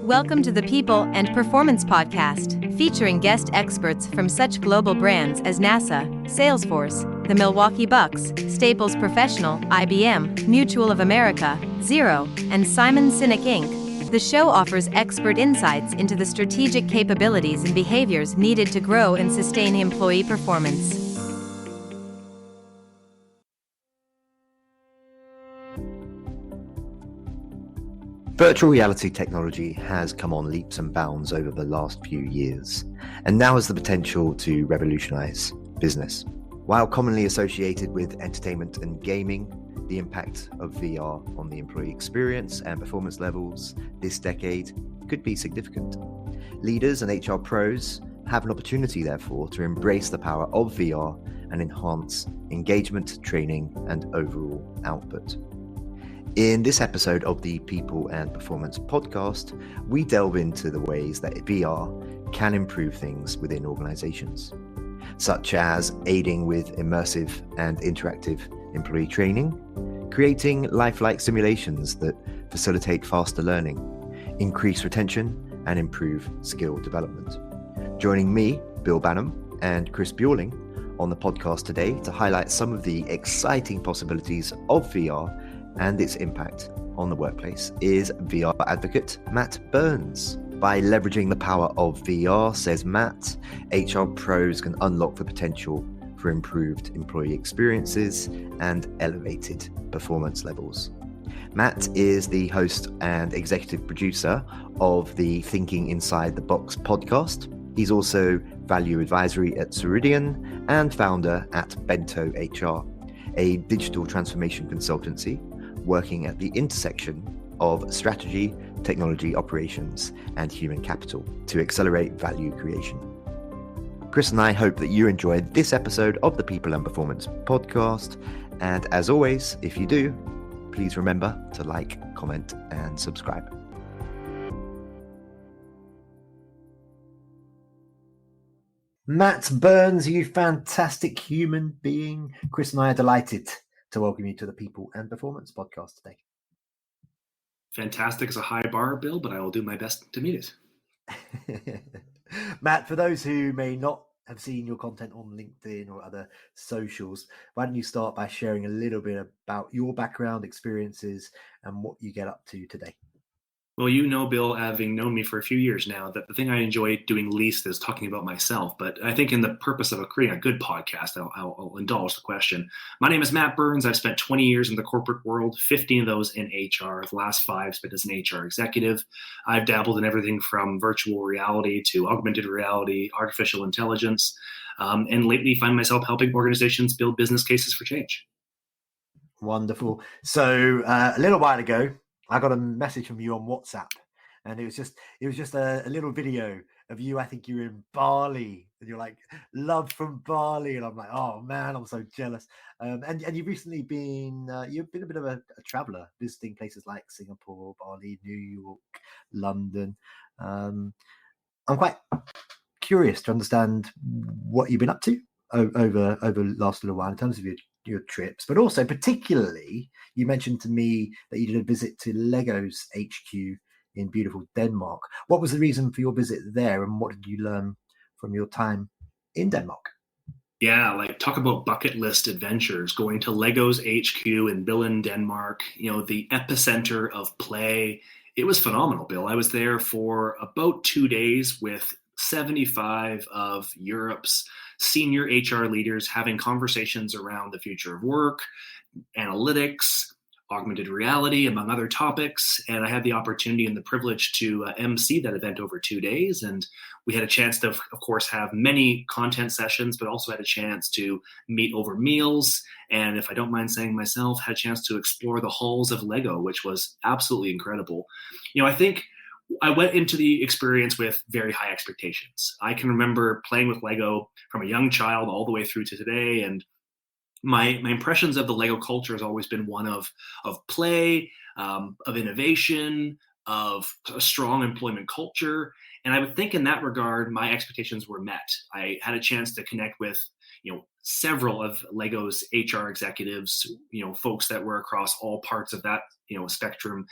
Welcome to the People and Performance Podcast, featuring guest experts from such global brands as NASA, Salesforce, the Milwaukee Bucks, Staples Professional, IBM, Mutual of America, Xero, and Simon Sinek Inc. The show offers expert insights into the strategic capabilities and behaviors needed to grow and sustain employee performance. Virtual reality technology has come on leaps and bounds over the last few years, and now has the potential to revolutionize business. While commonly associated with entertainment and gaming, the impact of VR on the employee experience and performance levels this decade could be significant. Leaders and HR pros have an opportunity, therefore, to embrace the power of VR and enhance engagement, training, and overall output. In this episode of the People and Performance Podcast, we delve into the ways that VR can improve things within organizations, such as aiding with immersive and interactive employee training, creating lifelike simulations that facilitate faster learning, increase retention, and improve skill development. Joining me, Bill Banham, and Chris Bjorling on the podcast today to highlight some of the exciting possibilities of VR and its impact on the workplace is VR advocate Matt Burns. By leveraging the power of VR, says Matt, HR pros can unlock the potential for improved employee experiences and elevated performance levels. Matt is the host and executive producer of the Thinking Inside the Box podcast. He's also value advisory at Ceridian and founder at Bento HR, a digital transformation consultancy working at the intersection of strategy, technology operations, and human capital to accelerate value creation. Chris and I hope that you enjoyed this episode of the People and Performance Podcast. And as always, if you do, please remember to like, comment, and subscribe. Matt Burns, you fantastic human being. Chris and I are delighted to welcome you to the People and Performance Podcast today. Fantastic is a high bar, Bill, but I will do my best to meet it. Matt, for those who may not have seen your content on LinkedIn or other socials, why don't you start by sharing a little bit about your background, experiences, and what you get up to today? Well, you know, Bill, having known me for a few years now, that the thing I enjoy doing least is talking about myself. But I think in the purpose of creating a good podcast, I'll indulge the question. My name is Matt Burns. I've spent 20 years in the corporate world, 15 of those in HR. The last 5 spent as an HR executive. I've dabbled in everything from virtual reality to augmented reality, artificial intelligence, and lately find myself helping organizations build business cases for change. Wonderful. So a little while ago, I got a message from you on WhatsApp, and it was just a little video of you. I think you were in Bali, and you're like, love from Bali, and I'm like, oh man, I'm so jealous. And you've recently been you've been a bit of a traveler, visiting places like Singapore, Bali, New York, London. I'm quite curious to understand what you've been up to over the last little while in terms of your trips, but also particularly you mentioned to me that you did a visit to Lego's HQ in beautiful Denmark. What was the reason for your visit there, and what did you learn from your time in Denmark? Yeah, like talk about bucket list adventures, going to Lego's HQ in Bjorling, Denmark, the epicenter of play. It was phenomenal, Bill. I was there for about 2 days with 75 of Europe's senior HR leaders having conversations around the future of work, analytics, augmented reality, among other topics. And I had the opportunity and the privilege to MC that event over 2 days. And we had a chance to, of course, have many content sessions, but also had a chance to meet over meals. And if I don't mind saying myself, had a chance to explore the halls of Lego, which was absolutely incredible. I think I went into the experience with very high expectations. I can remember playing with Lego from a young child all the way through to today. And my impressions of the Lego culture has always been one of play, of innovation, of a strong employment culture. And I would think in that regard, my expectations were met. I had a chance to connect with, several of Lego's HR executives, folks that were across all parts of that, spectrum.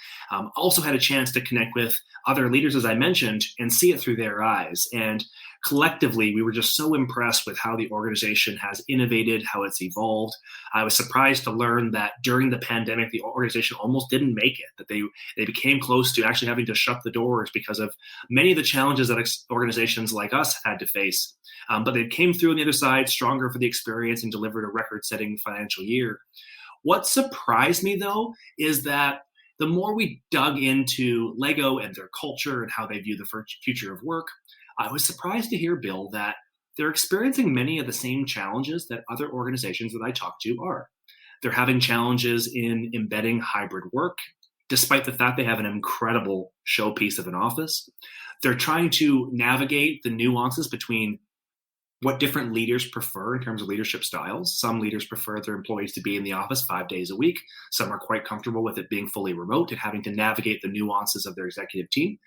Also had a chance to connect with other leaders, as I mentioned, and see it through their eyes. And collectively, we were just so impressed with how the organization has innovated, how it's evolved. I was surprised to learn that during the pandemic, the organization almost didn't make it, that they became close to actually having to shut the doors because of many of the challenges that organizations like us had to face. But they came through on the other side stronger for the experience and delivered a record-setting financial year. What surprised me, though, is that the more we dug into Lego and their culture and how they view the future of work, I was surprised to hear, Bill, that they're experiencing many of the same challenges that other organizations that I talk to are. They're having challenges in embedding hybrid work, despite the fact they have an incredible showpiece of an office. They're trying to navigate the nuances between what different leaders prefer in terms of leadership styles. Some leaders prefer their employees to be in the office 5 days a week. Some are quite comfortable with it being fully remote and having to navigate the nuances of their executive team.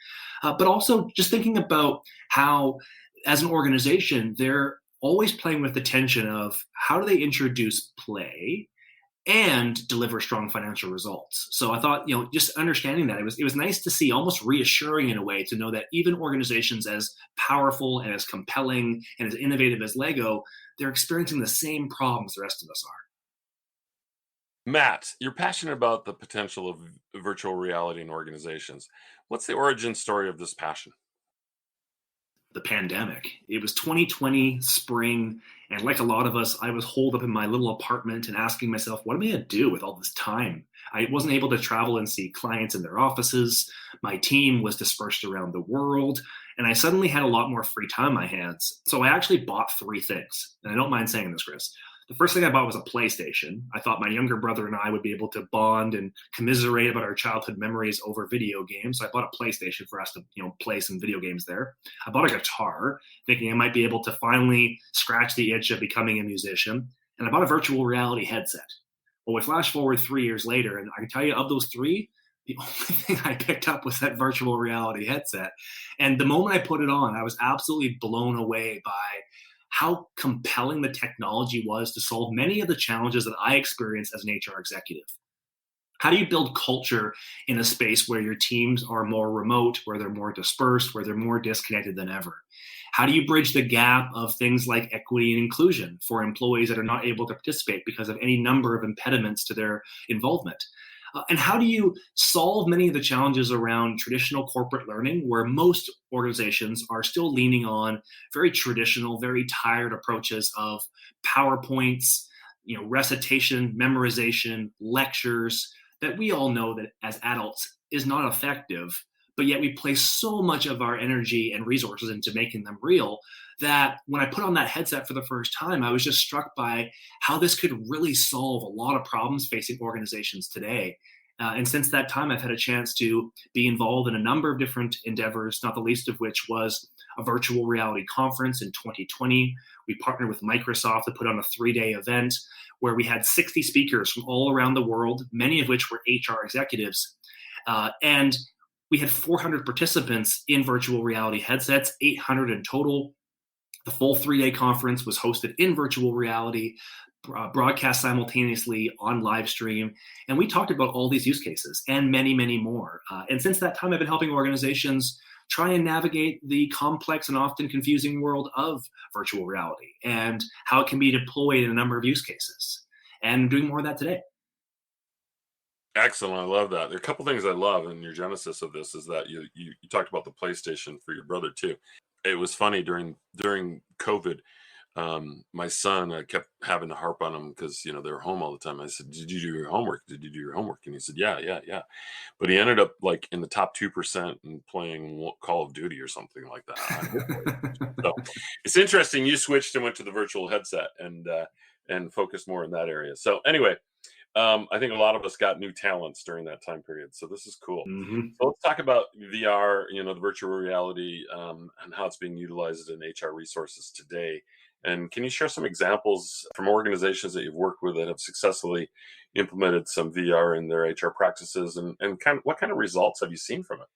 But also just thinking about how, as an organization, they're always playing with the tension of how do they introduce play and deliver strong financial results. So I thought, just understanding that, it was nice to see, almost reassuring in a way, to know that even organizations as powerful and as compelling and as innovative as Lego, they're experiencing the same problems the rest of us are. Matt, you're passionate about the potential of virtual reality in organizations. What's the origin story of this passion? The pandemic. It was 2020 spring, and like a lot of us, I was holed up in my little apartment and asking myself, what am I going to do with all this time? I wasn't able to travel and see clients in their offices. My team was dispersed around the world, and I suddenly had a lot more free time on my hands. So I actually bought 3 things, and I don't mind saying this, Chris. The first thing I bought was a PlayStation. I thought my younger brother and I would be able to bond and commiserate about our childhood memories over video games. So I bought a PlayStation for us to, play some video games there. I bought a guitar, thinking I might be able to finally scratch the itch of becoming a musician. And I bought a virtual reality headset. Well, we flash forward 3 years later, and I can tell you, of those 3, the only thing I picked up was that virtual reality headset. And the moment I put it on, I was absolutely blown away by how compelling the technology was to solve many of the challenges that I experienced as an HR executive. How do you build culture in a space where your teams are more remote, where they're more dispersed, where they're more disconnected than ever? How do you bridge the gap of things like equity and inclusion for employees that are not able to participate because of any number of impediments to their involvement? And how do you solve many of the challenges around traditional corporate learning, where most organizations are still leaning on very traditional, very tired approaches of PowerPoints, recitation, memorization, lectures, that we all know that as adults is not effective, but yet we place so much of our energy and resources into making them real, that when I put on that headset for the first time, I was just struck by how this could really solve a lot of problems facing organizations today. And since that time, I've had a chance to be involved in a number of different endeavors, not the least of which was a virtual reality conference in 2020. We partnered with Microsoft to put on a 3-day event where we had 60 speakers from all around the world, many of which were HR executives. And we had 400 participants in virtual reality headsets, 800 in total. The full 3-day conference was hosted in virtual reality, broadcast simultaneously on live stream. And we talked about all these use cases and many, many more. And since that time, I've been helping organizations try and navigate the complex and often confusing world of virtual reality and how it can be deployed in a number of use cases. And I'm doing more of that today. Excellent. I love that. There are a couple things I love in your genesis of this is that you talked about the PlayStation for your brother too. It was funny during COVID. My son, I kept having to harp on him because, they were home all the time. I said, did you do your homework? Did you do your homework? And he said, yeah. But he ended up like in the top 2% and playing Call of Duty or something like that. So it's interesting. You switched and went to the virtual headset and focused more in that area. So anyway, I think a lot of us got new talents during that time period. So this is cool. Mm-hmm. So let's talk about VR, the virtual reality, and how it's being utilized in HR resources today. And can you share some examples from organizations that you've worked with that have successfully implemented some VR in their HR practices, and what kind of results have you seen from it?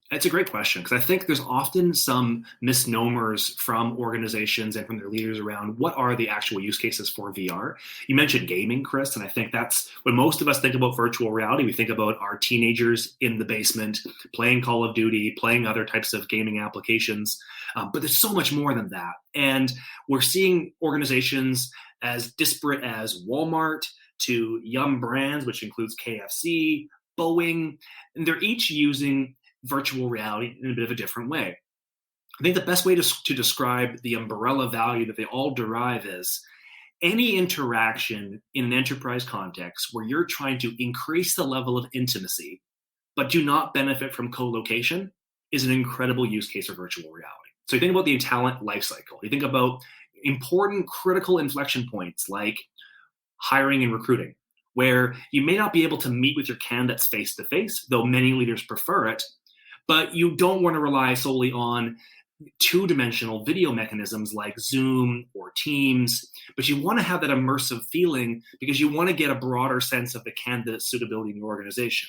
That's a great question, because I think there's often some misnomers from organizations and from their leaders around what are the actual use cases for VR. You mentioned gaming, Chris, and I think that's when most of us think about virtual reality. We think about our teenagers in the basement playing Call of Duty, playing other types of gaming applications. But there's so much more than that. And we're seeing organizations as disparate as Walmart to Yum Brands, which includes KFC, Boeing, and they're each using virtual reality in a bit of a different way. I think the best way to describe the umbrella value that they all derive is any interaction in an enterprise context where you're trying to increase the level of intimacy but do not benefit from co-location is an incredible use case of virtual reality. So you think about the talent lifecycle. You think about important critical inflection points like hiring and recruiting, where you may not be able to meet with your candidates face to face, though many leaders prefer it, but you don't want to rely solely on two-dimensional video mechanisms like Zoom or Teams, but you want to have that immersive feeling because you want to get a broader sense of the candidate's suitability in your organization.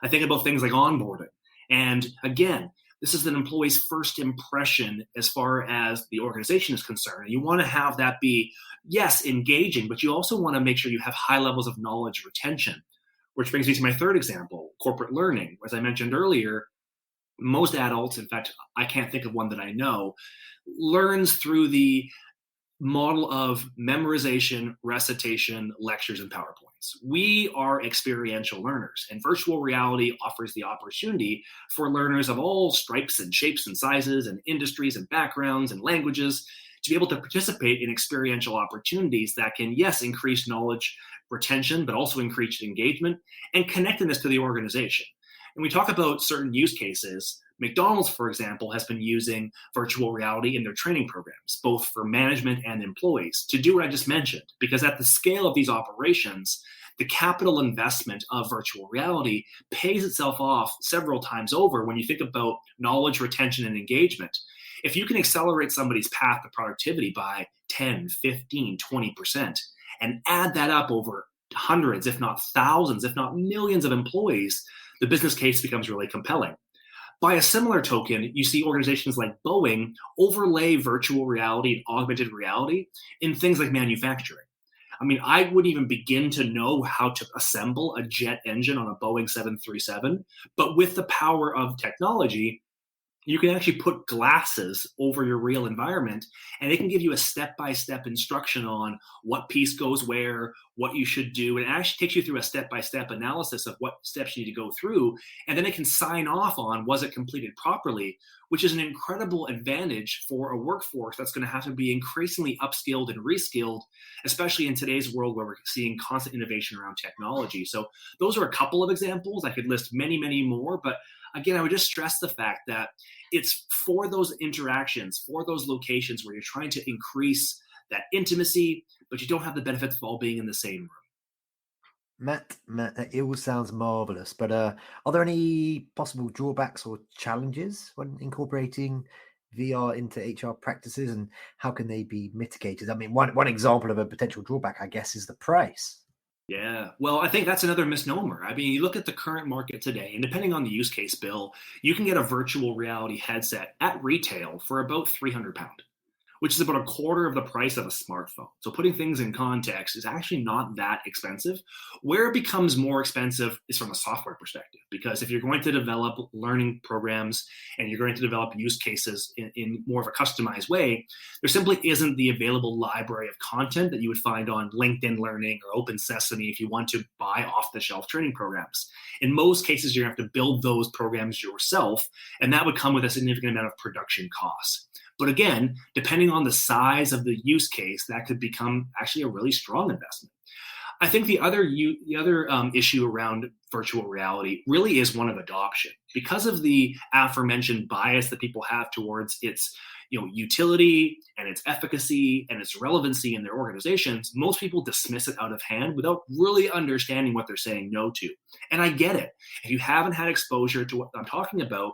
I think about things like onboarding. And again, this is an employee's first impression as far as the organization is concerned. And you want to have that be, yes, engaging, but you also want to make sure you have high levels of knowledge retention, which brings me to my third example, corporate learning. As I mentioned earlier, most adults, in fact, I can't think of one that I know, learns through the model of memorization, recitation, lectures, and PowerPoints. We are experiential learners, and virtual reality offers the opportunity for learners of all stripes and shapes and sizes and industries and backgrounds and languages to be able to participate in experiential opportunities that can, yes, increase knowledge retention, but also increase engagement and connectedness to the organization. And we talk about certain use cases. McDonald's, for example, has been using virtual reality in their training programs, both for management and employees, to do what I just mentioned. Because at the scale of these operations, the capital investment of virtual reality pays itself off several times over when you think about knowledge retention and engagement. If you can accelerate somebody's path to productivity by 10, 15, 20%, and add that up over hundreds, if not thousands, if not millions of employees, the business case becomes really compelling. By a similar token, you see organizations like Boeing overlay virtual reality and augmented reality in things like manufacturing. I mean, I wouldn't even begin to know how to assemble a jet engine on a Boeing 737, but with the power of technology, you can actually put glasses over your real environment, and it can give you a step-by-step instruction on what piece goes where, what you should do. And it actually takes you through a step-by-step analysis of what steps you need to go through. And then it can sign off on, was it completed properly, which is an incredible advantage for a workforce that's going to have to be increasingly upskilled and reskilled, especially in today's world where we're seeing constant innovation around technology. So those are a couple of examples. I could list many, many more, but again, I would just stress the fact that it's for those interactions, for those locations where you're trying to increase that intimacy, but you don't have the benefits of all being in the same room. Matt, it all sounds marvelous, but are there any possible drawbacks or challenges when incorporating VR into HR practices, and how can they be mitigated? I mean, one example of a potential drawback, I guess, is the price. Yeah, well, I think that's another misnomer. I mean, you look at the current market today, and depending on the use case, Bill, you can get a virtual reality headset at retail for about £300, which is about a quarter of the price of a smartphone. So putting things in context is actually not that expensive. Where it becomes more expensive is from a software perspective, because if you're going to develop learning programs and you're going to develop use cases in more of a customized way, there simply isn't the available library of content that you would find on LinkedIn Learning or Open Sesame if you want to buy off-the-shelf training programs. In most cases, you're going to have to build those programs yourself, and that would come with a significant amount of production costs. But again, depending on the size of the use case, that could become actually a really strong investment. I think the other issue around virtual reality really is one of adoption. Because of the aforementioned bias that people have towards its utility and its efficacy and its relevancy in their organizations, most people dismiss it out of hand without really understanding what they're saying no to. And I get it. If you haven't had exposure to what I'm talking about,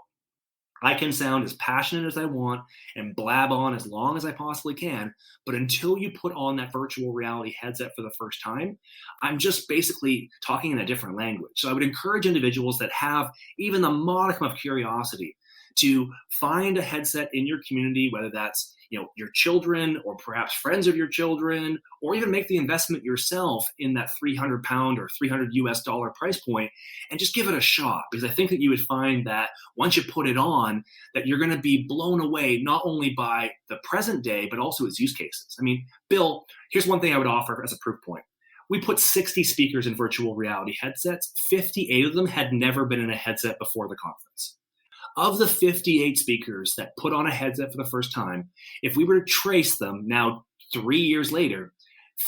I can sound as passionate as I want and blab on as long as I possibly can. But until you put on that virtual reality headset for the first time, I'm just basically talking in a different language. So I would encourage individuals that have even the modicum of curiosity to find a headset in your community, whether that's your children or perhaps friends of your children, or even make the investment yourself in that £300 or $300 price point and just give it a shot. Because I think that you would find that once you put it on, that you're going to be blown away not only by the present day, but also its use cases. I mean, Bill, here's one thing I would offer as a proof point. We put 60 speakers in virtual reality headsets. 58 of them had never been in a headset before the conference. Of the 58 speakers that put on a headset for the first time, if we were to trace them now 3 years later,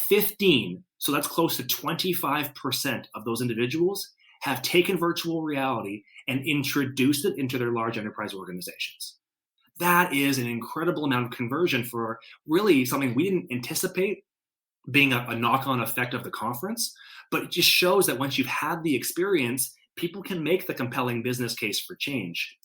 15, so that's close to 25% of those individuals have taken virtual reality and introduced it into their large enterprise organizations. That is an incredible amount of conversion for really something we didn't anticipate being a knock-on effect of the conference, but it just shows that once you've had the experience, people can make the compelling business case for change.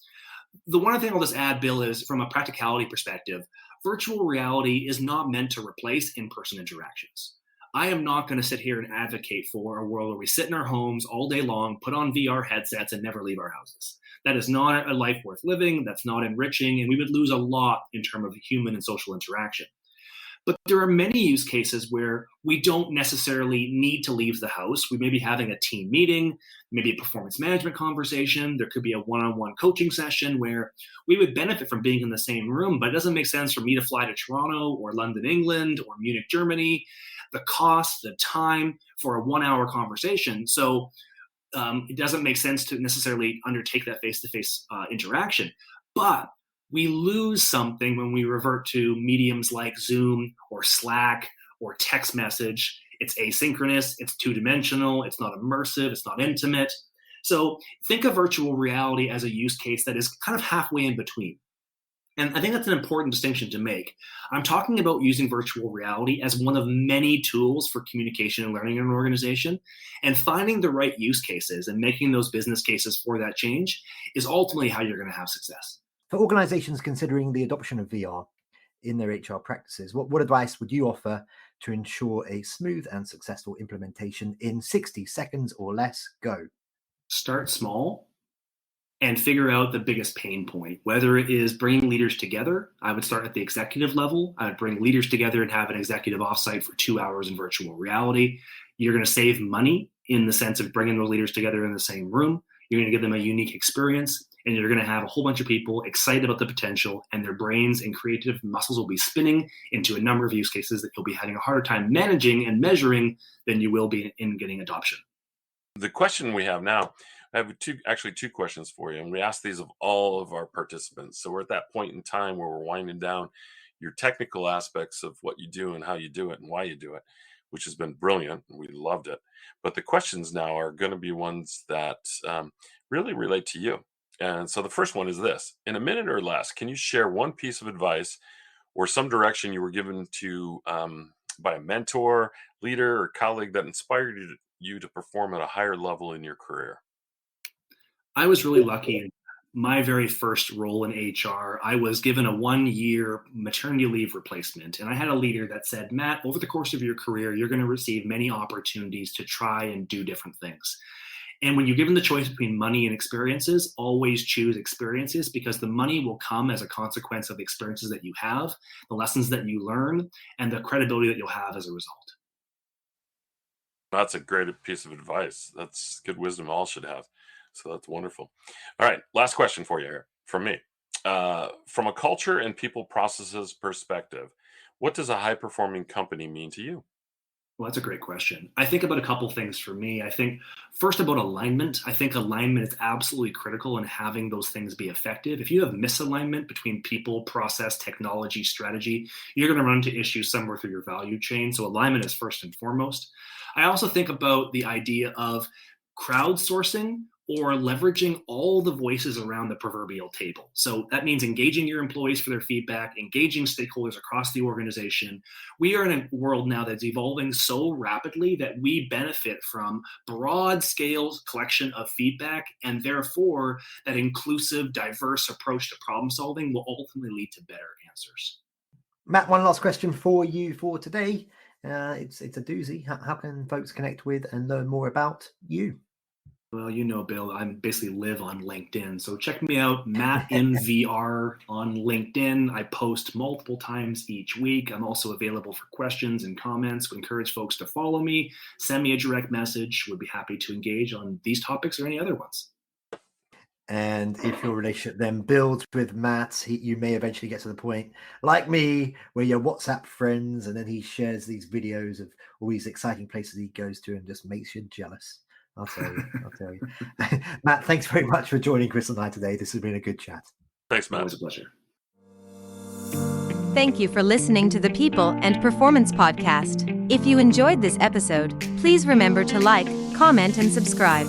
The one thing I'll just add, Bill, is from a practicality perspective, virtual reality is not meant to replace in-person interactions. I am not going to sit here and advocate for a world where we sit in our homes all day long, put on VR headsets, and never leave our houses. That is not a life worth living. That's not enriching, and we would lose a lot in terms of human and social interaction. But there are many use cases where we don't necessarily need to leave the house. We may be having a team meeting, maybe a performance management conversation. There could be a one-on-one coaching session where we would benefit from being in the same room, but it doesn't make sense for me to fly to Toronto or London, England, or Munich, Germany. The cost, the time for a 1-hour conversation. So it doesn't make sense to necessarily undertake that face-to-face interaction. But we lose something when we revert to mediums like Zoom or Slack or text message. It's asynchronous, it's two-dimensional, it's not immersive, it's not intimate. So think of virtual reality as a use case that is kind of halfway in between. And I think that's an important distinction to make. I'm talking about using virtual reality as one of many tools for communication and learning in an organization, and finding the right use cases and making those business cases for that change is ultimately how you're going to have success. For organizations considering the adoption of VR in their HR practices, what advice would you offer to ensure a smooth and successful implementation in 60 seconds or less? Go. Start small and figure out the biggest pain point. Whether it is bringing leaders together, I would start at the executive level. I would bring leaders together and have an executive offsite for 2 hours in virtual reality. You're going to save money in the sense of bringing those leaders together in the same room. You're going to give them a unique experience, and you're going to have a whole bunch of people excited about the potential, and their brains and creative muscles will be spinning into a number of use cases that you'll be having a harder time managing and measuring than you will be in getting adoption. The question we have now, I have two questions for you, and we ask these of all of our participants. So we're at that point in time where we're winding down your technical aspects of what you do and how you do it and why you do it, which has been brilliant, and we loved it. But the questions now are going to be ones that really relate to you. And so the first one is this: in a minute or less, can you share one piece of advice or some direction you were given to by a mentor, leader, or colleague that inspired you to perform at a higher level in your career? I was really lucky. My very first role in HR, I was given a 1-year maternity leave replacement. And I had a leader that said, Matt, over the course of your career, you're going to receive many opportunities to try and do different things. And when you're given the choice between money and experiences, always choose experiences, because the money will come as a consequence of the experiences that you have, the lessons that you learn, and the credibility that you'll have as a result. That's a great piece of advice. That's good wisdom all should have. So that's wonderful. All right, last question for you here from me. From a culture and people processes perspective, what does a high-performing company mean to you? Well, that's a great question. I think about a couple things for me. I think first about alignment. I think alignment is absolutely critical in having those things be effective. If you have misalignment between people, process, technology, strategy, you're going to run into issues somewhere through your value chain. So alignment is first and foremost. I also think about the idea of crowdsourcing or leveraging all the voices around the proverbial table. So that means engaging your employees for their feedback, engaging stakeholders across the organization. We are in a world now that's evolving so rapidly that we benefit from broad scale collection of feedback, and therefore that inclusive, diverse approach to problem solving will ultimately lead to better answers. Matt, one last question for you for today. It's a doozy. How can folks connect with and learn more about you? Well, you know, Bill, I basically live on LinkedIn. So check me out, Matt in VR on LinkedIn. I post multiple times each week. I'm also available for questions and comments. We encourage folks to follow me, send me a direct message. Would be happy to engage on these topics or any other ones. And if your relationship then builds with Matt, you may eventually get to the point, like me, where you're WhatsApp friends, and then he shares these videos of all these exciting places he goes to and just makes you jealous. I'll tell you. Matt, thanks very much for joining Chris and I today. This has been a good chat. Thanks, Matt. Always a pleasure. Thank you for listening to the People and Performance Podcast. If you enjoyed this episode, please remember to like, comment, and subscribe.